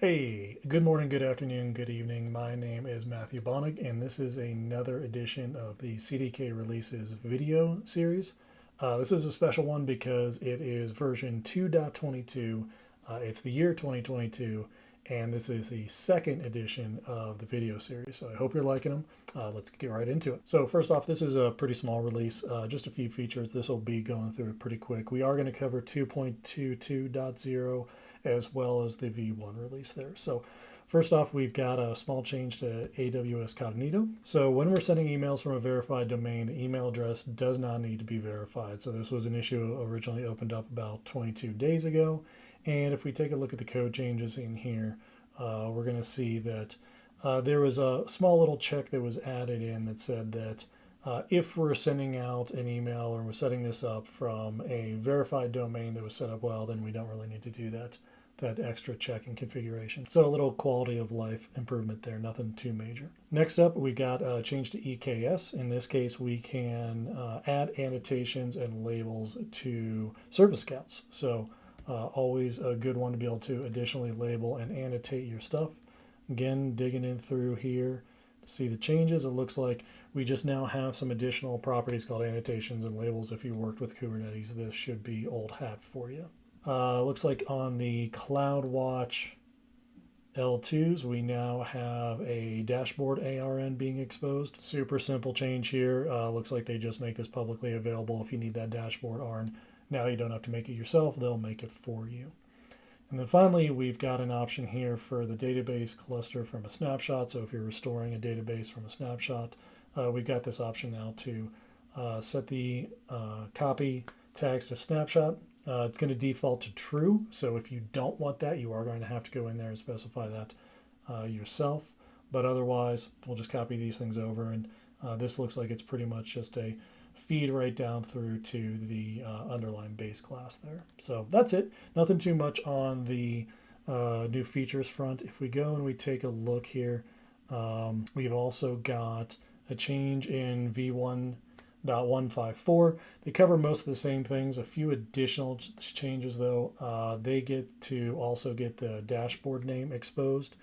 Hey, good morning, good afternoon, good evening. My name is Matthew Bonig, and this is another edition of the CDK Releases video series. This is a special one because it is version 2.22. It's the year 2022, and this is the second edition of the video series. So I hope you're liking them. Let's get right into it. So first off, this is a pretty small release, just a few features. This will be going through it pretty quick. We are going to cover 2.22.0 as well as the V1 release there. So first off, we've got a small change to AWS Cognito. So when we're sending emails from a verified domain, the email address does not need to be verified. So this was an issue originally opened up about 22 days ago. And if we take a look at the code changes in here, we're going to see that there was a small little check that was added in that said that if we're sending out an email or we're setting this up from a verified domain that was set up well, then we don't really need to do that extra check and configuration. So a little quality of life improvement there, nothing too major. Next up, we got a change to EKS. In this case, we can add annotations and labels to service accounts. So always a good one to be able to additionally label and annotate your stuff. Again, digging in through here to see the changes, it looks like we just now have some additional properties called annotations and labels. If you worked with Kubernetes, this should be old hat for you. Looks like on the CloudWatch L2s, we now have a dashboard ARN being exposed. Super simple change here. Looks like they just make this publicly available. If you need that dashboard ARN, now you don't have to make it yourself. They'll make it for you. And then finally, we've got an option here for the database cluster from a snapshot. So if you're restoring a database from a snapshot, we've got this option now to set the copy tags to snapshot. It's going to default to true. So if you don't want that, you are going to have to go in there and specify that yourself. But otherwise, we'll just copy these things over. And this looks like it's pretty much just a feed right down through to the underlying base class there. So that's it. Nothing too much on the new features front. If we go and we take a look here, we've also got a change in v1.154. They cover most of the same things. A few additional changes though. They get to also get the dashboard name exposed.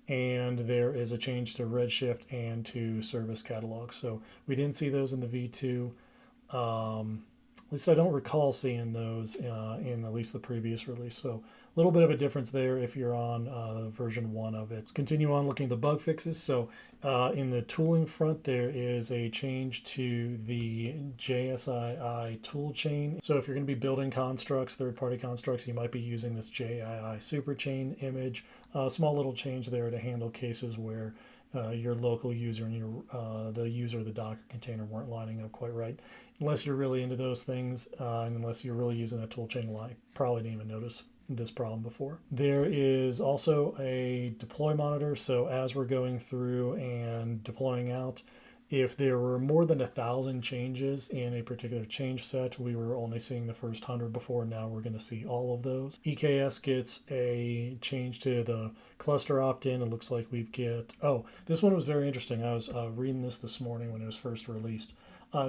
And there is a change to Redshift and to service catalog. So we didn't see those in the V2. At least I don't recall seeing those in at least the previous release. So a little bit of a difference there if you're on version 1 of it. Let's continue on looking at the bug fixes. So in the tooling front, there is a change to the Jsii tool chain. So if you're going to be building constructs, third-party constructs, you might be using this Jsii superchain image. Small little change there to handle cases where your local user and the user of the Docker container weren't lining up quite right. Unless you're really into those things, and unless you're really using a toolchain a lot, you probably didn't even notice this problem before. There is also a deploy monitor. So as we're going through and deploying out, if there were more than 1,000 changes in a particular change set, we were only seeing the first 100 before. Now we're going to see all of those. EKS gets a change to the cluster opt-in. It looks like we've get, this one was very interesting. I was reading this morning when it was first released.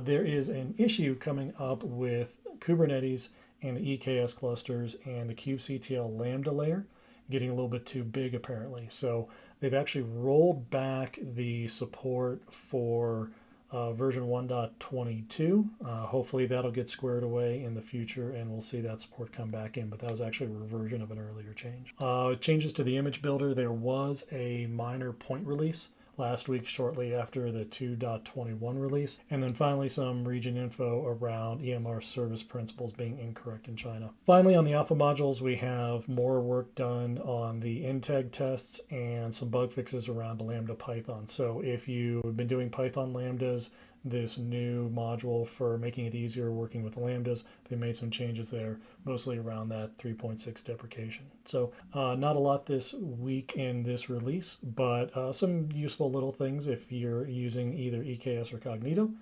There is an issue coming up with Kubernetes and the EKS clusters and the kubectl Lambda layer getting a little bit too big apparently. So they've actually rolled back the support for version 1.22. Hopefully that'll get squared away in the future and we'll see that support come back in, but that was actually a reversion of an earlier change. Changes to the image builder. There was a minor point release last week shortly after the 2.21 release. And then finally some region info around EMR service principals being incorrect in China. Finally, on the alpha modules, we have more work done on the integ tests and some bug fixes around the Lambda Python. So if you've been doing Python Lambdas, this new module for making it easier working with Lambdas, they made some changes there, mostly around that 3.6 deprecation. So not a lot this week in this release, but some useful little things if you're using either EKS or Cognito.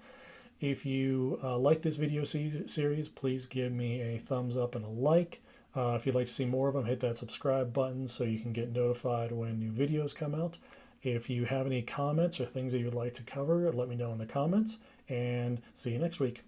If you like this video series, please give me a thumbs up and a like. If you'd like to see more of them, hit that subscribe button so you can get notified when new videos come out. If you have any comments or things that you'd like to cover, let me know in the comments, and see you next week.